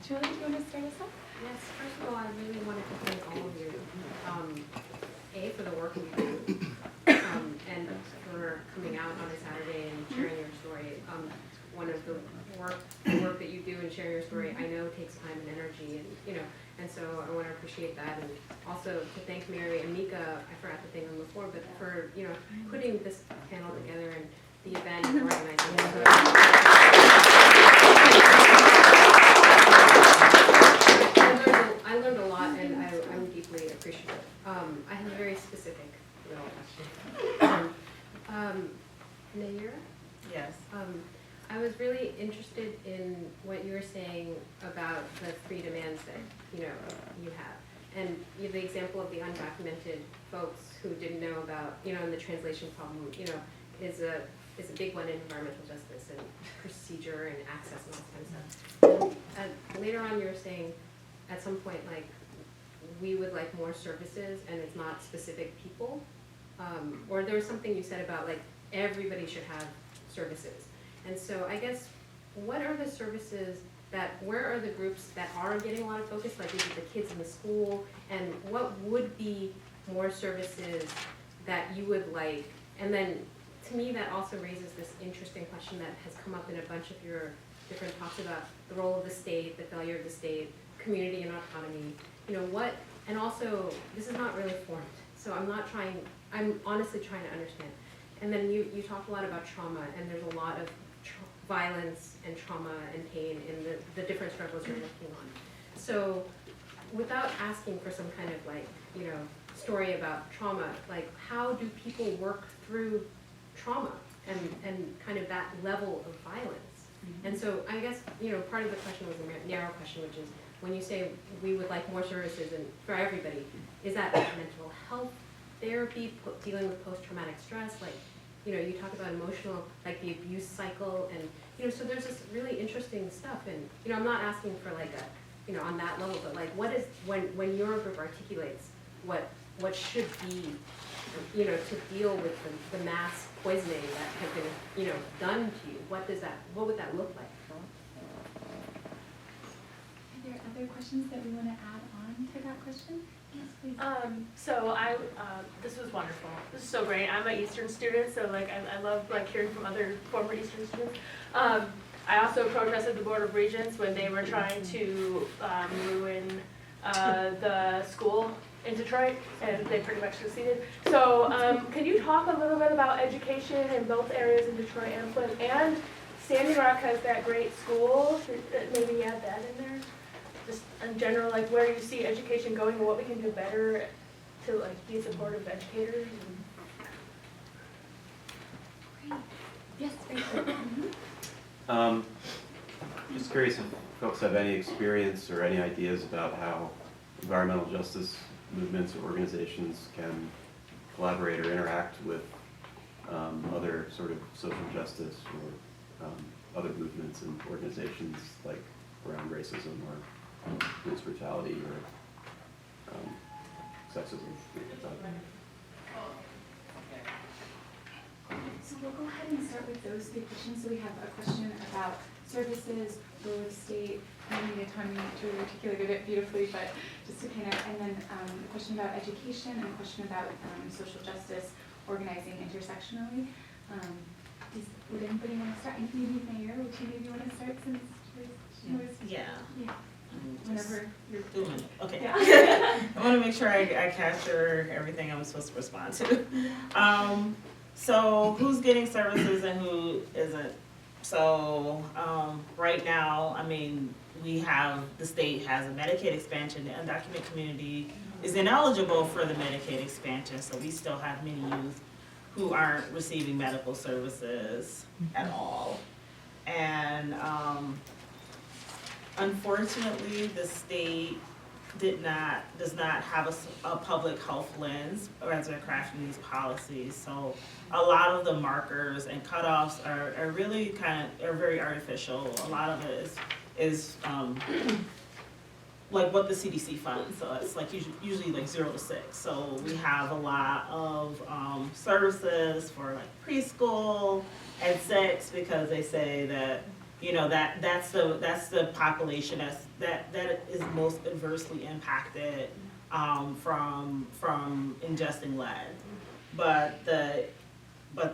Julie, do you want to start us off? Yes, first of all, I really wanted to thank all of you, A, for the work you do, and for coming out on a Saturday and sharing your story. One of the work that you do and sharing your story, I know takes time and energy, and so I want to appreciate that. And also to thank Mary and Mika, I forgot to thank them before, but for, putting this panel together and the event and organizing it. I learned a lot, and I'm deeply appreciative. I have a very specific little question. Nair? Yes. I was really interested in what you were saying about the 3 demands that you have, and the example of the undocumented folks who didn't know about and the translation problem is a big one in environmental justice and procedure and access and all that kind of stuff. And later on, you were saying at some point we would like more services, and it's not specific people, or there was something you said about everybody should have services. And so I guess, what are the services where are the groups that are getting a lot of focus, like maybe the kids in the school, and what would be more services that you would like? And then, to me, that also raises this interesting question that has come up in a bunch of your different talks about the role of the state, the failure of the state, community and autonomy, and also, this is not really formed, so I'm honestly trying to understand. And then you talked a lot about trauma, and there's a lot of violence and trauma and pain in the different struggles you're working on. So without asking for some kind of story about trauma, how do people work through trauma and kind of that level of violence? Mm-hmm. And so I guess, part of the question was a narrow question, which is, when you say we would like more services and for everybody, is that mental health therapy, dealing with post-traumatic stress, you talk about emotional, the abuse cycle, and so there's this really interesting stuff, and I'm not asking for on that level, but what is, when your group articulates what should be, to deal with the mass poisoning that have been, done to you, what would that look like? Are there other questions that we want to add on to that question? Yes, please. So this was wonderful. This is so great. I'm an Eastern student, so I love hearing from other former Eastern students. I also protested the Board of Regents when they were trying to ruin the school in Detroit, and they pretty much succeeded. So can you talk a little bit about education in both areas in Detroit and Flint, and Standing Rock has that great school, maybe add that in there? Just in general, where you see education going and what we can do better to be supportive educators. Great. Yes, right. Just curious if folks have any experience or any ideas about how environmental justice movements or organizations can collaborate or interact with other sort of social justice or other movements and organizations around racism or police brutality or sexism. So we'll go ahead and start with those 3 questions. So we have a question about services, role of state, I don't need a ton to articulate it beautifully, but just to kind of, and then a question about education and a question about social justice, organizing intersectionally. Would anybody want to start? Maybe Mayor, would you maybe want to start since she was? Yeah. Whenever you're doing it. Okay. Yeah. I want to make sure I capture everything I'm supposed to respond to. So who's getting services and who isn't? So right now, the state has a Medicaid expansion. The undocumented community is ineligible for the Medicaid expansion, so we still have many youth who aren't receiving medical services at all. And unfortunately, the state does not have a public health lens as they're crafting these policies. So a lot of the markers and cutoffs are really are very artificial. A lot of it is what the CDC funds. So it's usually 0 to 6. So we have a lot of services for preschool and 6 because they say that that's the population that is most adversely impacted from ingesting lead. But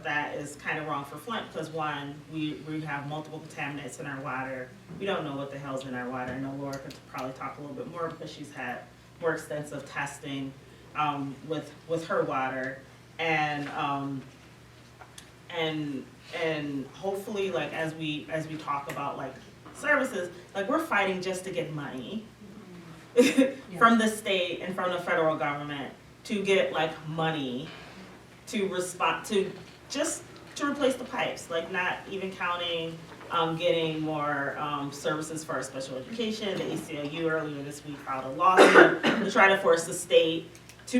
that is kind of wrong for Flint, because one, we have multiple contaminants in our water. We don't know what the hell's in our water. I know Laura could probably talk a little bit more because she's had more extensive testing with her water, and hopefully, like, as we talk about like services, like, we're fighting just to get money from the state and from the federal government to get like money to respond to just to replace the pipes, like, not even counting getting more services for our special education. The ACLU earlier this week filed a lawsuit to try to force the state to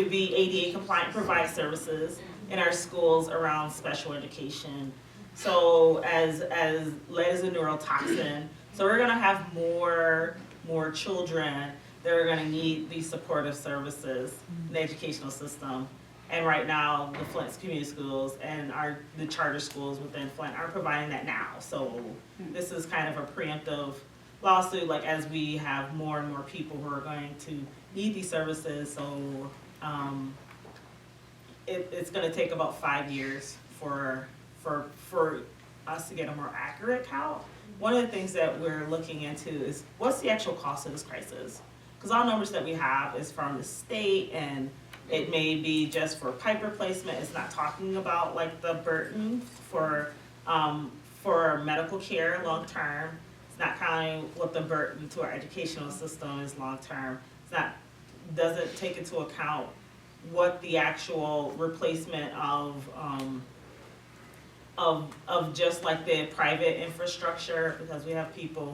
be ADA compliant, provide services in our schools around special education. So as lead is a neurotoxin, so we're gonna have more children that are gonna need these supportive services in the educational system. And right now, the Flint community schools and the charter schools within Flint are providing that now. So this is kind of a preemptive lawsuit, like, as we have more and more people who are going to need these services. So it's going to take about 5 years for us to get a more accurate count. One of the things that we're looking into is what's the actual cost of this crisis? Because all numbers that we have is from the state, and it may be just for pipe replacement. It's not talking about like the burden for medical care long term. It's not counting what the burden to our educational system is long term. Doesn't take into account what the actual replacement of just like the private infrastructure, because we have people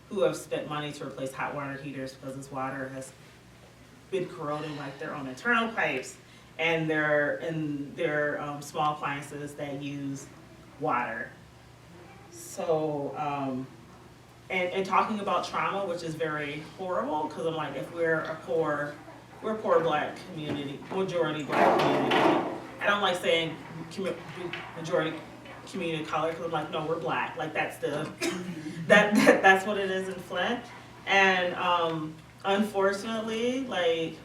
who have spent money to replace hot water heaters because this water has been corroding like their own internal pipes and their small appliances that use water. So and talking about trauma, which is very horrible, because I'm like, if we're a poor Black community, majority Black community. I don't like saying majority community of color, because I'm like, no, we're Black. Like, that's that's what it is in Flint. And unfortunately, like,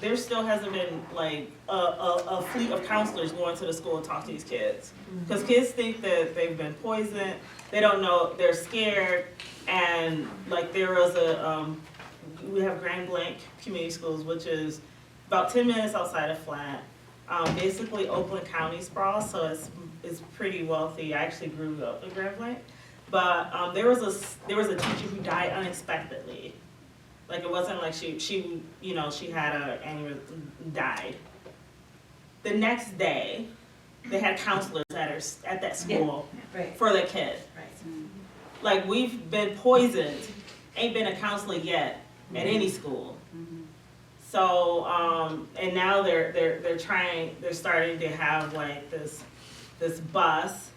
there still hasn't been like a fleet of counselors going to the school and talk to these kids, because kids think that they've been poisoned. They don't know, they're scared. And like, there was we have Grand Blanc Community Schools, which is about 10 minutes outside of Flint, basically Oakland County sprawl, so it's pretty wealthy. I actually grew up in Grand Blanc. But there was a teacher who died unexpectedly. Like, it wasn't like she had an aneurysm, died. The next day, they had counselors at that school for the kid. Right. Like, we've been poisoned, ain't been a counselor yet at any school. So and now they're starting to have like this bus,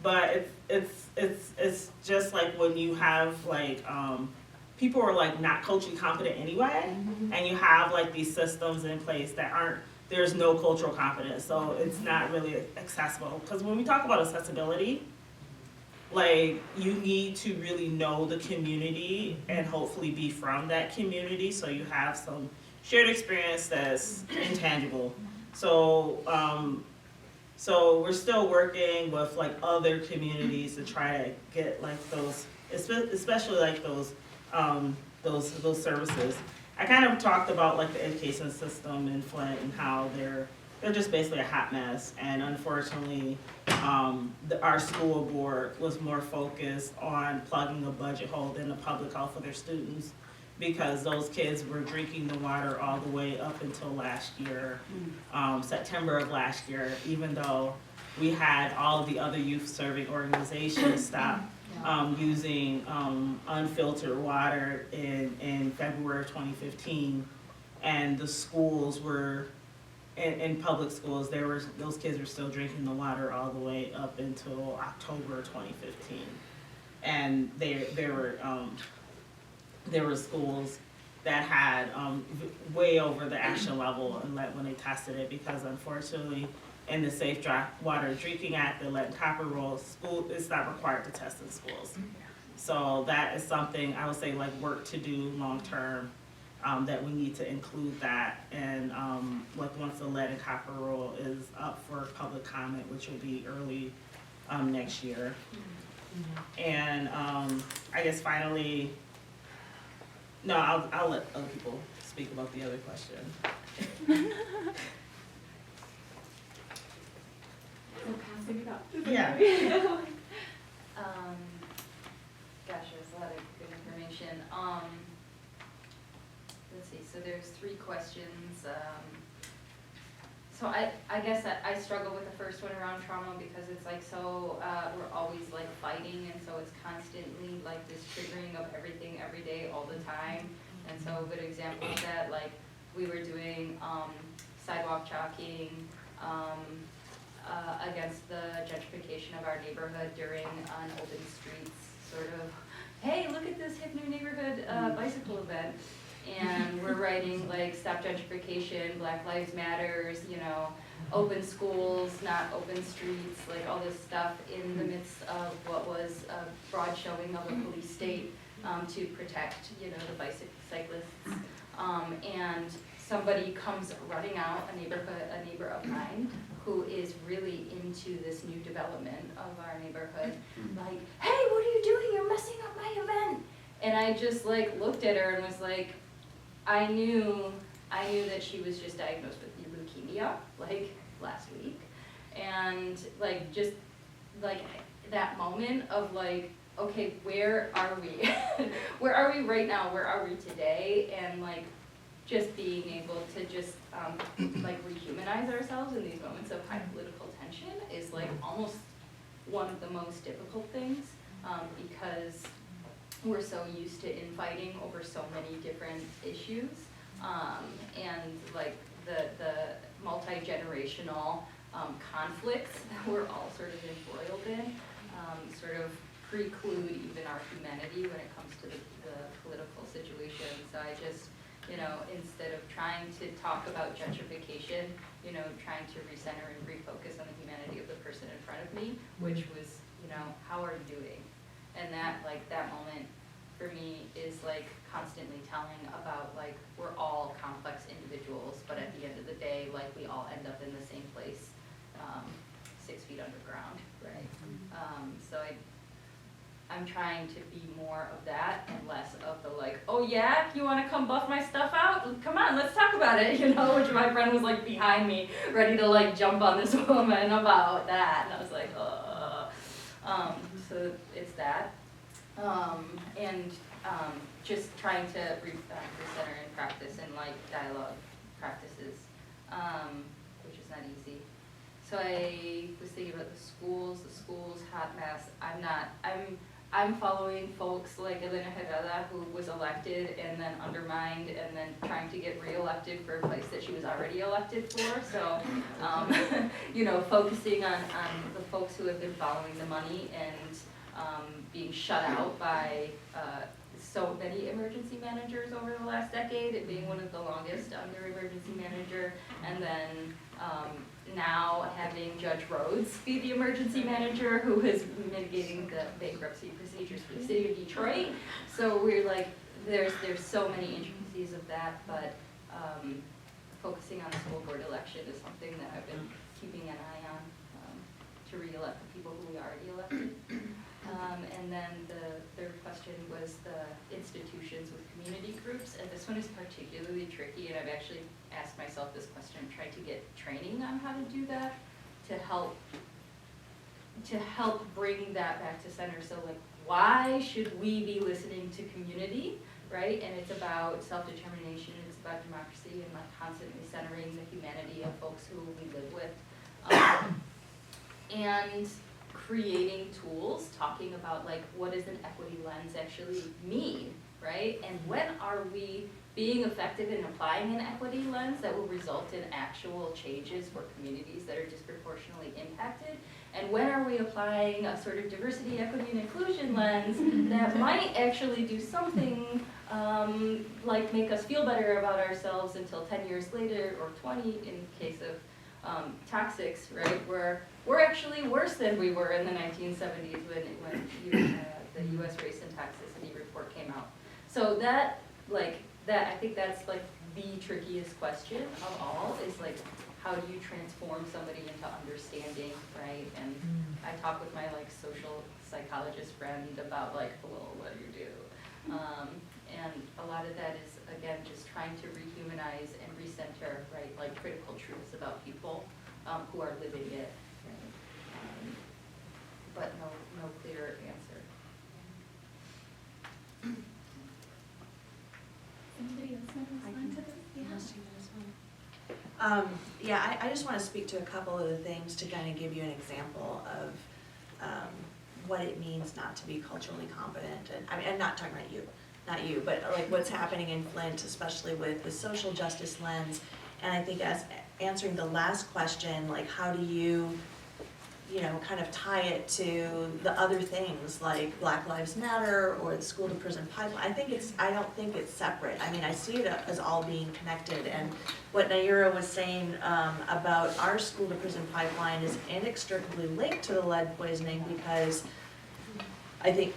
but it's just like when you have like people are like not culturally competent anyway, and you have like these systems in place that there's no cultural competence, so it's not really accessible. Because when we talk about accessibility, like, you need to really know the community and hopefully be from that community, so you have some shared experience that's intangible. So so we're still working with like other communities to try to get like those, especially like those services. I kind of talked about like the education system in Flint and how they're just basically a hot mess, and unfortunately our school board was more focused on plugging a budget hole than the public health for their students, because those kids were drinking the water all the way up until last year, September of last year, even though we had all of the other youth serving organizations stop using unfiltered water in February of 2015, and the schools were, in public schools, those kids were still drinking the water all the way up until October 2015, and there were schools that had way over the action level and when they tested it, because unfortunately in the Safe Water Drinking Act, the lead and copper rule, school is not required to test in schools. So that is something I would say like work to do long-term, that we need to include that. And like once the lead and copper rule is up for public comment, which will be early next year. And I guess finally, no, I'll let other people speak about the other question. So passing it up. Yeah. Gosh, there's a lot of good information. Let's see, so there's 3 questions. So I guess I struggle with the first one around trauma because it's like so, we're always like fighting, and so it's constantly like this triggering of everything every day, all the time. And so a good example of that, like we were doing sidewalk chalking against the gentrification of our neighborhood during an open streets sort of, hey, look at this hip new neighborhood bicycle event. And we're writing like stop gentrification, Black Lives Matters, you know, open schools, not open streets, like all this stuff in the midst of what was a broad showing of a police state to protect, you know, the cyclists. And somebody comes running out, a neighbor of mine, who is really into this new development of our neighborhood, like, hey, what are you doing? You're messing up my event. And I just like looked at her and was like, I knew that she was just diagnosed with leukemia, like last week. And like, just like that moment of like, okay, where are we? Where are we right now? Where are we today? And like, just being able to just like rehumanize ourselves in these moments of high political tension is like almost one of the most difficult things, because we're so used to infighting over so many different issues, and like the multi-generational conflicts that we're all sort of embroiled in, sort of preclude even our humanity when it comes to the political situation. So I just, you know, instead of trying to talk about gentrification, you know, trying to recenter and refocus on the humanity of the person in front of me, which was, you know, how are you doing? And that, like, that moment for me is like constantly telling about like, we're all complex individuals, but at the end of the day, like we all end up in the same place, 6 feet underground, right? So I'm trying to be more of that and less of the like, oh yeah, you wanna come buff my stuff out? Come on, let's talk about it, you know, which my friend was like behind me, ready to like jump on this woman about that, and I was like, so it's that. And just trying to recenter in practice and like dialogue practices, which is not easy. So I was thinking about the schools, hot mess. I'm following folks like Elena Herrera, who was elected and then undermined and then trying to get re-elected for a place that she was already elected for. So, you know, focusing on the folks who have been following the money and being shut out by so many emergency managers over the last decade, it being one of the longest under emergency manager, and then now having Judge Rhodes be the emergency manager who is mitigating the bankruptcy procedures for the city of Detroit. So we're like, there's so many intricacies of that, but focusing on the school board election is something that I've been keeping an eye on, to re-elect the people who we already elected. And then the third question was the institutions with community groups, and this one is particularly tricky, and I've actually asked myself this question, trying to get training on how to do that, to help bring that back to center. So like, why should we be listening to community, right? And it's about self-determination, it's about democracy, and like constantly centering the humanity of folks who we live with. And creating tools, talking about like, what does an equity lens actually mean, right? And when are we being effective in applying an equity lens that will result in actual changes for communities that are disproportionately impacted? And when are we applying a sort of diversity, equity, and inclusion lens that might actually do something like make us feel better about ourselves until 10 years later, or 20 in case of toxics, right, we're actually worse than we were in the 1970s when the U.S. Race and Toxicity Report came out. So that, I think that's like the trickiest question of all, is like, how do you transform somebody into understanding, right? And I talk with my like social psychologist friend about like, well, what do you do? And a lot of that is, again, just trying to rehumanize and recenter, right, like critical truths about people who are living it, right? But no clear answer. Anybody else want to respond to this? Yeah, I just want to speak to a couple of the things to kind of give you an example of what it means not to be culturally competent. And I mean, I'm not talking about you, not you, but like what's happening in Flint, especially with the social justice lens. And I think as answering the last question, like how do you kind of tie it to the other things like Black Lives Matter or the school to prison pipeline. I don't think it's separate. I mean, I see it as all being connected, and what Naira was saying about our school to prison pipeline is inextricably linked to the lead poisoning, because I think,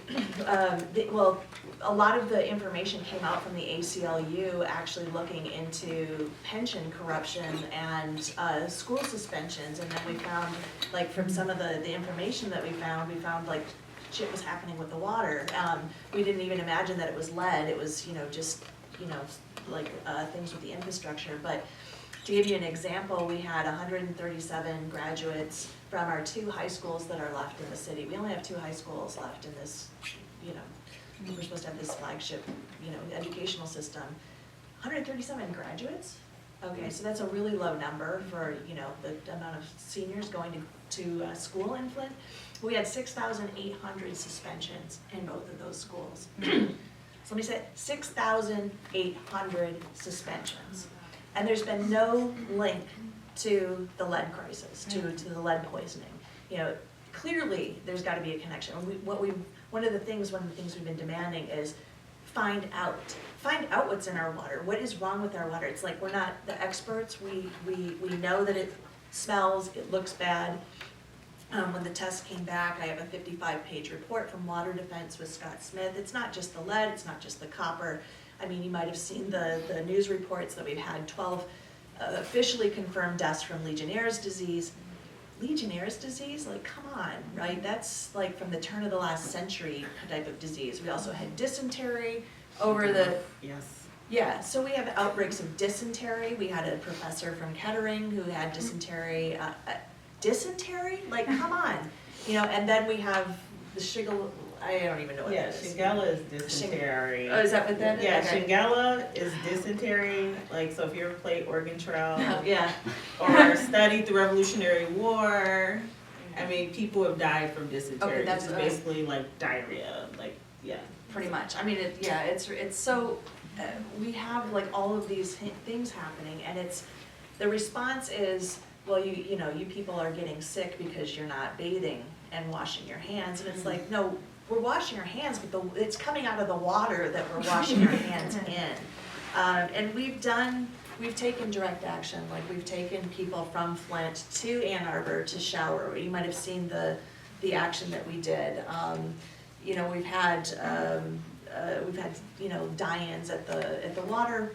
a lot of the information came out from the ACLU actually looking into pension corruption and school suspensions, and then we found, like from some of the information that we found like shit was happening with the water. We didn't even imagine that it was lead. It was, just, things with the infrastructure. But to give you an example, we had 137 graduates from our 2 high schools that are left in the city. We only have 2 high schools left in this, we're supposed to have this flagship, educational system. 137 graduates? Okay, so that's a really low number for, the amount of seniors going to school in Flint. We had 6,800 suspensions in both of those schools. Somebody said 6,800 suspensions. And there's been no link to the lead crisis, to the lead poisoning. Clearly there's got to be a connection. One of the things we've been demanding is find out what's in our water. What is wrong with our water? It's like we're not the experts. We know that it smells, it looks bad. When the test came back, I have a 55-page report from Water Defense with Scott Smith. It's not just the lead, it's not just the copper. I mean, you might have seen the news reports that we've had 12 officially confirmed deaths from Legionnaire's disease. Legionnaire's disease? Like, come on, right? That's like from the turn of the last century type of disease. We also had dysentery over the... Yes. Yeah, so we have outbreaks of dysentery. We had a professor from Kettering who had dysentery. Dysentery? Like, come on. And then we have the Shigella, I don't even know what that is. Shigella is dysentery. Oh, is that what that is? Yeah, Okay. Shigella is dysentery. Like, so if you ever played Oregon Trail Yeah. or studied the Revolutionary War, I mean, people have died from dysentery. Okay, that's which is basically like diarrhea. Like, yeah. Pretty much. I mean, it's so, we have like all of these things happening, and the response is, well, you people are getting sick because you're not bathing and washing your hands, and it's like, no, we're washing our hands, but it's coming out of the water that we're washing our hands in. And we've taken direct action, like we've taken people from Flint to Ann Arbor to shower. You might have seen the action that we did. We've had die-ins at the water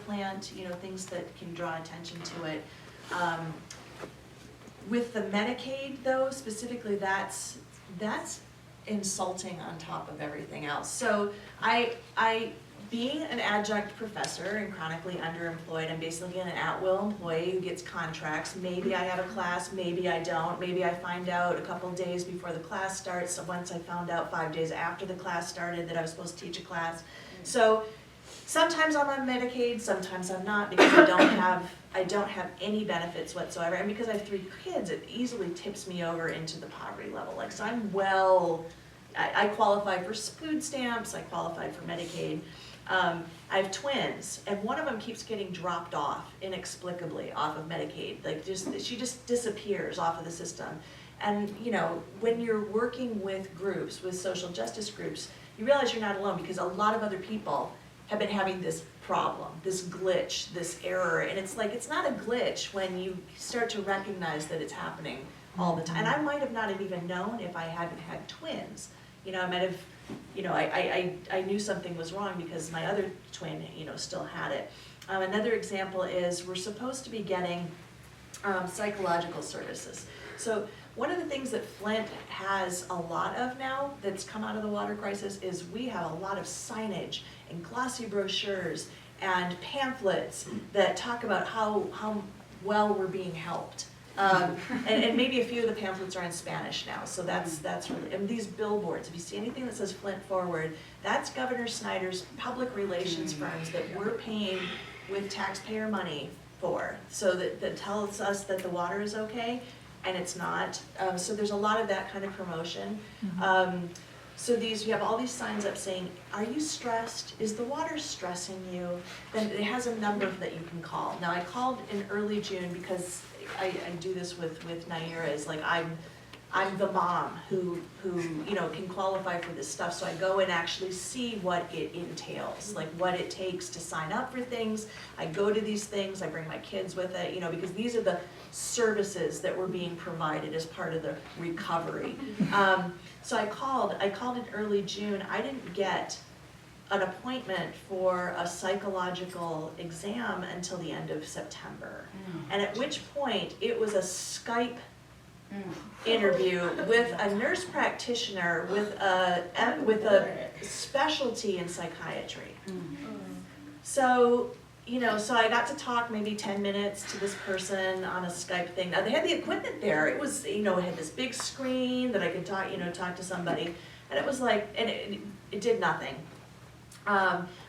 plant, things that can draw attention to it. With the Medicaid though, specifically, that's insulting on top of everything else. So I being an adjunct professor and chronically underemployed, I'm basically an at-will employee who gets contracts. Maybe I have a class, maybe I don't. Maybe I find out a couple days before the class starts. So once I found out 5 days after the class started that I was supposed to teach a class. So sometimes I'm on Medicaid, sometimes I'm not, because I don't have any benefits whatsoever. And because I have 3 kids, it easily tips me over into the poverty level. Like, so I qualify for food stamps, I qualify for Medicaid. I have twins, and one of them keeps getting dropped off inexplicably off of Medicaid. Like, she just disappears off of the system. And when you're working with groups, with social justice groups, you realize you're not alone, because a lot of other people have been having this problem, this glitch, this error, and it's like, it's not a glitch when you start to recognize that it's happening all the time. And I might have not have even known if I hadn't had twins. You know, I might have, you know, I knew something was wrong because my other twin, you know, still had it. Another example is we're supposed to be getting psychological services. So one of the things that Flint has a lot of now that's come out of the water crisis is we have a lot of signage and glossy brochures and pamphlets that talk about how well we're being helped. And maybe a few of the pamphlets are in Spanish now, so that's really, and these billboards, if you see anything that says Flint Forward, that's Governor Snyder's public relations firms that we're paying with taxpayer money for, so that tells us that the water is okay, and it's not. So there's a lot of that kind of promotion. So you have all these signs up saying, are you stressed? Is the water stressing you? Then it has a number that you can call. Now I called in early June because I do this with Naira, is like I'm the mom who you know can qualify for this stuff, so I go and actually see what it entails, like what it takes to sign up for things. I go to these things, I bring my kids with it, you know, because these are the services that were being provided as part of the recovery. So I called in early June. I didn't get an appointment for a psychological exam until the end of September. And at which point it was a Skype interview with a nurse practitioner with a specialty in psychiatry. So, you know, so I got to talk maybe 10 minutes to this person on a Skype thing. Now they had the equipment there. It was, you know, it had this big screen that I could talk to somebody. And it was like, and it did nothing.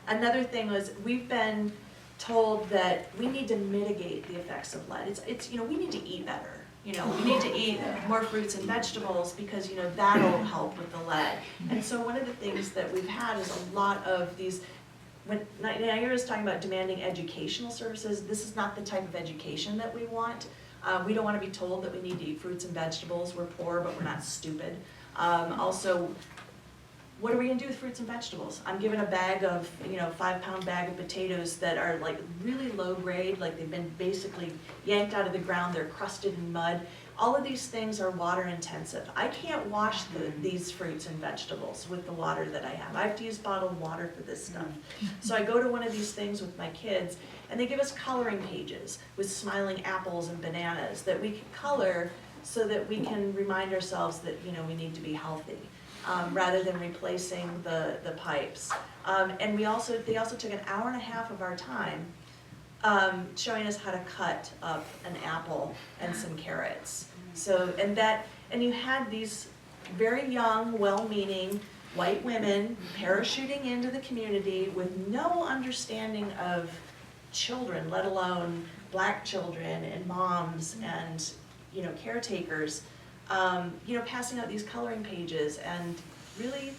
Another thing was, we've been told that we need to mitigate the effects of lead. It's you know, we need to eat better. You know, we need to eat more fruits and vegetables because, you know, that'll help with the lead. And so one of the things that we've had is a lot of these, when Naira is talking about demanding educational services, this is not the type of education that we want. We don't want to be told that we need to eat fruits and vegetables. We're poor, but we're not stupid. Also, what are we gonna do with fruits and vegetables? I'm given a bag of, you know, 5-pound bag of potatoes that are like really low grade, like they've been basically yanked out of the ground, they're crusted in mud. All of these things are water intensive. I can't wash these fruits and vegetables with the water that I have. I have to use bottled water for this stuff. So I go to one of these things with my kids, and they give us coloring pages with smiling apples and bananas that we can color so that we can remind ourselves that, you know, we need to be healthy. Rather than replacing the pipes. And they also took an hour and a half of our time showing us how to cut up an apple and some carrots. So, and you had these very young, well-meaning white women parachuting into the community with no understanding of children, let alone black children and moms and, you know, caretakers. You know, passing out these coloring pages and really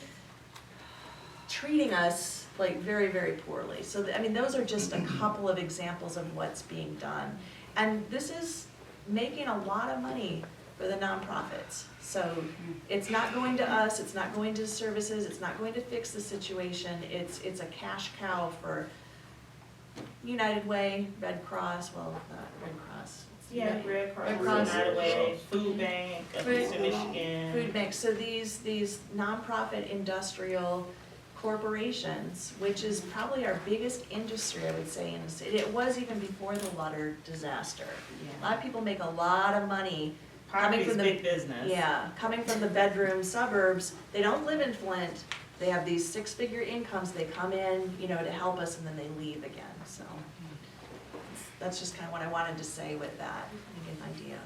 treating us like very, very poorly. So, I mean, those are just a couple of examples of what's being done. And this is making a lot of money for the nonprofits. So it's not going to us, it's not going to services, it's not going to fix the situation. It's a cash cow for United Way, Red Cross, well, not Red Cross. Yeah, Red Cross, United Way, Food Bank, Eastern Michigan. Food banks, so these nonprofit industrial corporations, which is probably our biggest industry, I would say, in the city. It was even before the water disaster. A lot of people make a lot of money coming from the big business. Yeah, coming from the bedroom suburbs. They don't live in Flint. They have these 6-figure incomes. They come in, you know, to help us, and then they leave again. So that's just kind of what I wanted to say with that, to get an idea.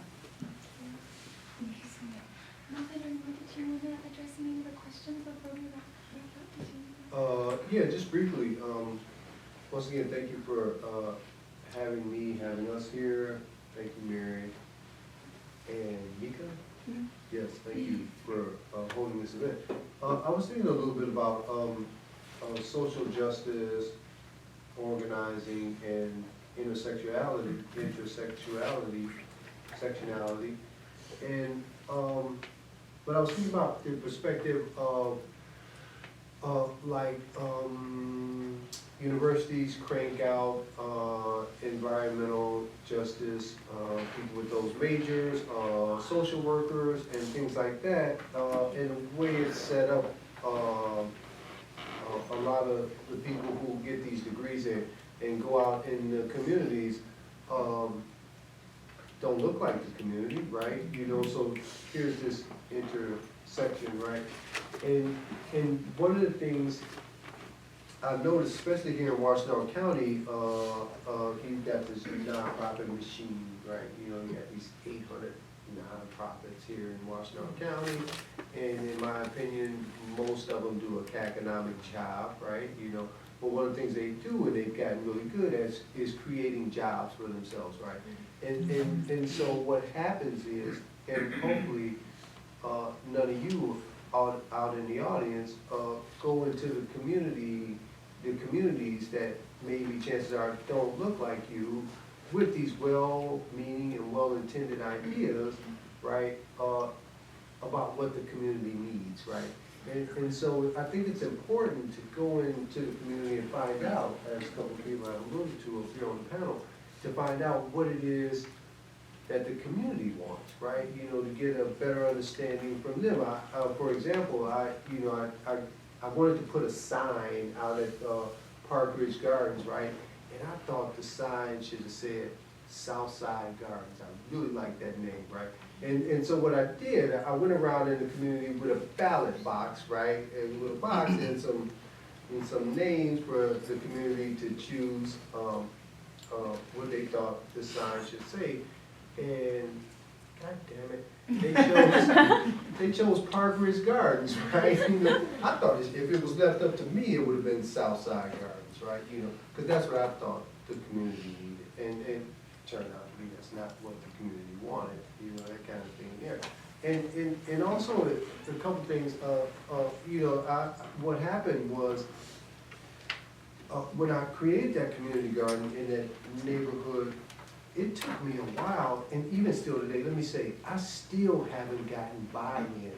Thank you so much. Did you want to address any of the questions before we wrap up? Yeah, just briefly, once again, thank you for having us here. Thank you, Mary and Mika. Mm-hmm. Yes, thank you for holding this event. I was thinking a little bit about social justice, organizing, and sectionality, and but I was thinking about the perspective of like, universities crank out, environmental justice, people with those majors, social workers and things like that. And the way it's set up, a lot of the people who get these degrees and go out in the communities, don't look like the community, right? You know, so here's this intersection, right? And one of the things I've noticed, especially here in Washington County, you've got this nonprofit machine, right? You know, you got these 800 nonprofits here in Washington County, and in my opinion, most of them do a economic job, right? You know, but one of the things they do, and they've gotten really good at, is creating jobs for themselves, right? And so what happens is, and hopefully none of you out in the audience go into the communities that maybe chances are don't look like you, with these well-meaning and well-intended ideas, right, about what the community needs, right? And so I think it's important to go into the community and find out, as a couple of people have alluded to up here on the panel, to find out what it is that the community wants, right? You know, to get a better understanding from them. For example, I wanted to put a sign out at Park Ridge Gardens, right? And I thought the sign should have said Southside Gardens. I really like that name, right? And so what I did, I went around in the community with a ballot box, right? And with a box and some names for the community to choose what they thought the sign should say. And God damn it, they chose Park Ridge Gardens, right? You know, I thought if it was left up to me, it would have been Southside Gardens, right? You know, because that's what I thought the community needed, and it turned out to be that's not what the community wanted, you know, that kind of thing there. And also a couple things, you know, what happened was when I created that community garden in that neighborhood, it took me a while, and even still today, let me say, I still haven't gotten buy-in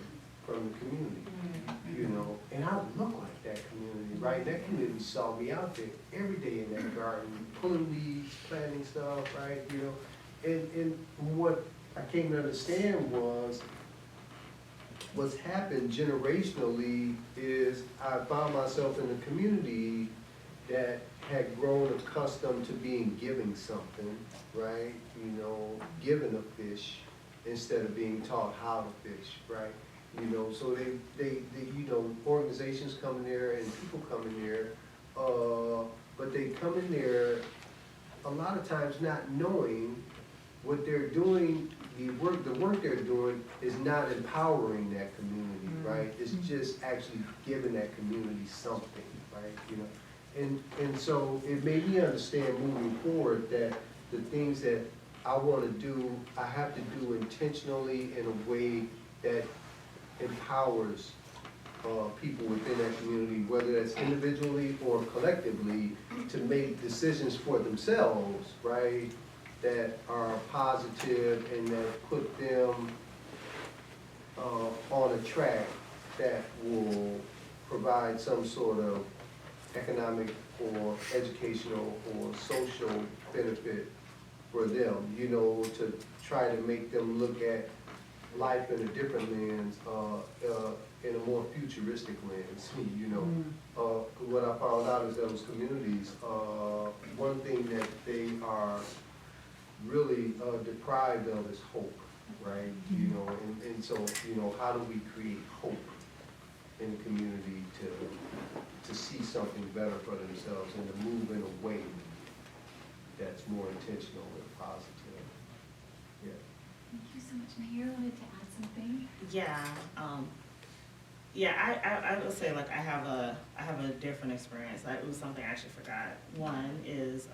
from the community, you know, and I look like that community, right? That community saw me out there every day in that garden, pulling weeds, planting stuff, right, you know, and what I came to understand was what's happened generationally is I found myself in a community that had grown accustomed to being given something, right? You know, given a fish instead of being taught how to fish, right? You know, so they you know, organizations come in there and people come in there, but they come in there a lot of times not knowing what they're doing. The work they're doing is not empowering that community, right? It's just actually giving that community something, right? You know. And so it made me understand moving forward that the things that I want to do, I have to do intentionally in a way that empowers people within that community, whether that's individually or collectively, to make decisions for themselves, right, that are positive and that put them on a track that will provide some sort of economic or educational or social benefit for them, you know, to try to make them look at life in a different lens, in a more futuristic lens, you know. What I found out is those communities, one thing that they are really deprived of is hope, right? You know, and so, you know, how do we create hope in the community to see something better for themselves and to move in a way that's more intentional and positive. Yeah. Thank you so much. Mayor wanted to add something. Yeah, I will say, like, I have a different experience. It was something I actually forgot. One is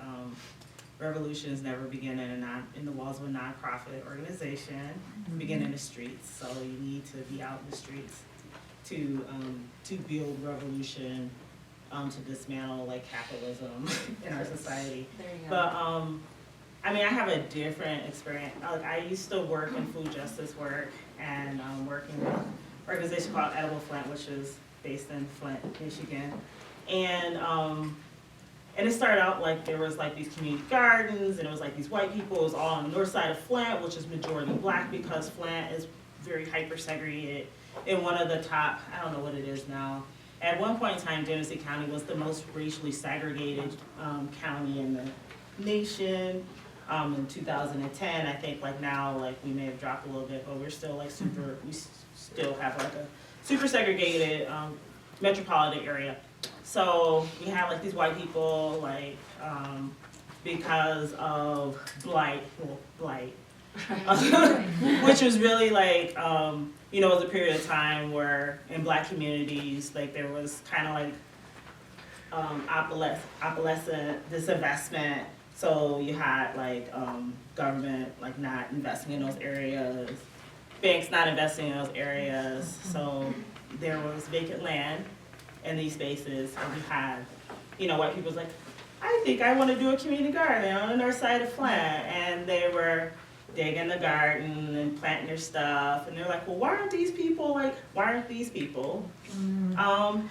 revolutions never begin in the walls of a nonprofit organization. Begin in the streets. So you need to be out in the streets to build revolution, to dismantle like capitalism in our society. There you go. But I mean, I have a different experience. Like, I used to work in food justice work and working with an organization called Edible Flint, which is based in Flint, Michigan. And it started out like there was like these community gardens, and it was like these white people. It was all on the north side of Flint, which is majority black because Flint is very hyper segregated. In one of the top, I don't know what it is now. At one point in time, Genesee County was the most racially segregated county in the nation. In 2010, I think like now, like we may have dropped a little bit, but we're still like we still have like a super segregated metropolitan area. So we had like these white people, like because of blight, which was really like, you know, it was a period of time where in black communities, like there was kind of like opalescent disinvestment. So you had like government like not investing in those areas, banks not investing in those areas. So there was vacant land in these spaces, and we had, you know, white people's like, I think I want to do a community garden on the north side of Flint, and they were digging the garden and planting their stuff, and they're like, well, why aren't these people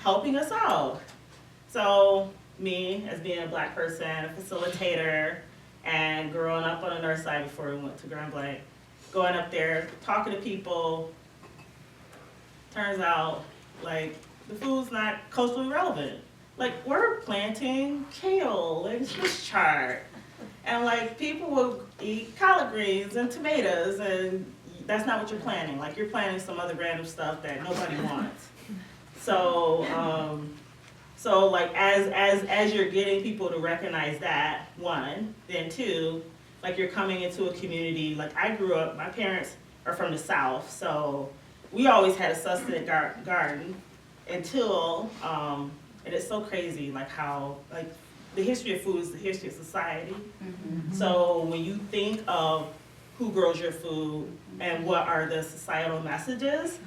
helping us out? So me, as being a black person, a facilitator, and growing up on the north side before we went to Grand Blanc, going up there, talking to people, turns out, like, the food's not culturally relevant. Like, we're planting kale and Swiss chard, and like, people will eat collard greens and tomatoes, and that's not what you're planting. Like, you're planting some other random stuff that nobody wants. So, so like, as you're getting people to recognize that, one, then two, like you're coming into a community, like I grew up, my parents are from the South, so we always had a sustenance garden until, and it's so crazy, like how, like the history of food is the history of society. Mm-hmm. So when you think of who grows your food and what are the societal messages,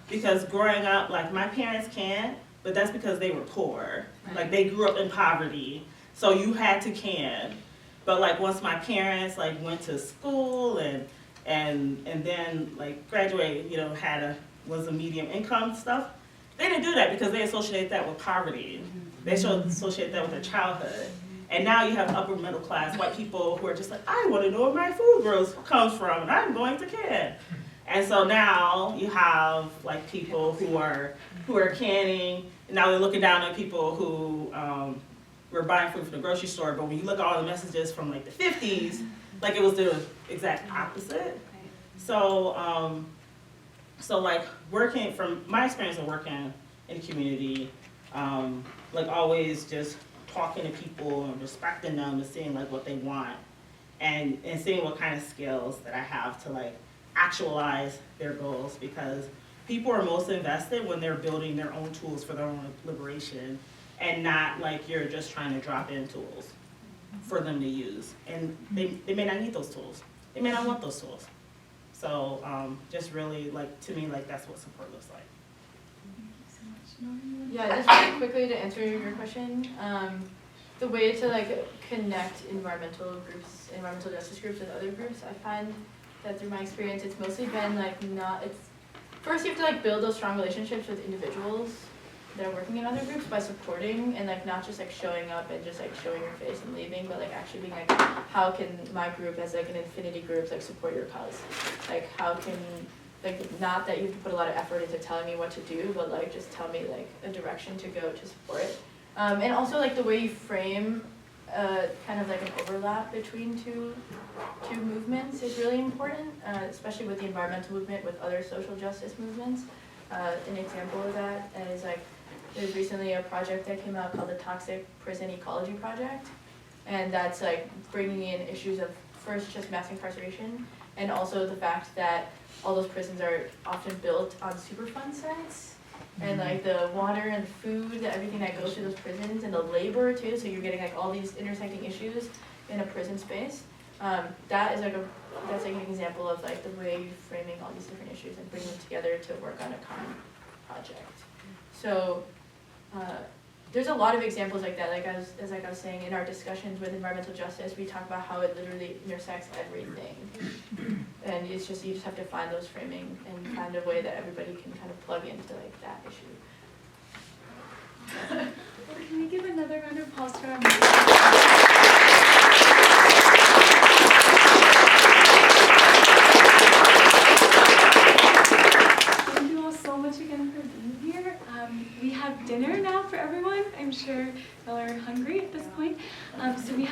because growing up, like my parents can't, but that's because they were poor. Right. Like they grew up in poverty, so you had to can. But like once my parents like went to school and then like graduated, you know, was a medium income stuff, they didn't do that because they associated that with poverty. They associated that with their childhood. And now you have upper middle class white people who are just like, I want to know where my food comes from, and I'm going to can. And so now you have like people who are canning, and now they're looking down at people who were buying food from the grocery store. But when you look at all the messages from like the 50s, like it was the exact opposite. So so like working, from my experience of working in the community, like always just talking to people and respecting them and seeing like what they want, and seeing what kind of skills that I have to like actualize their goals, because people are most invested when they're building their own tools for their own liberation, and not like you're just trying to drop in tools for them to use. And they may not need those tools. They may not want those tools. So just really like, to me, like that's what support looks like. Yeah, just really quickly to answer your question, the way to like connect environmental justice groups with other groups, I find that through my experience, it's mostly been like first you have to like build those strong relationships with individuals that are working in other groups by supporting, and like not just like showing up and just like showing your face and leaving, but like actually being like, how can my group as like an infinity group like support your cause? Like how can, like not that you have to put a lot of effort into telling me what to do, but like just tell me like a direction to go to support it. And also like the way you frame kind of like an overlap between two movements is really important, especially with the environmental movement, with other social justice movements. An example of that is like, there's recently a project that came out called the Toxic Prison Ecology Project, and that's like bringing in issues of first just mass incarceration, and also the fact that all those prisons are often built on Superfund sites, and like the water and food, everything that goes through those prisons, and the labor too, so you're getting like all these intersecting issues in a prison space. That is like that's like an example of like the way you're framing all these different issues and bringing them together to work on a common project. So there's a lot of examples like that. Like I was saying, in our discussions with environmental justice, we talk about how it literally intersects everything. And it's just, you just have to find those framing and find a way that everybody can kind of plug into like that issue. Can we give another round of applause to our amazing Thank you all so much again for being here. We have dinner now for everyone. I'm sure y'all are hungry at this point. So we have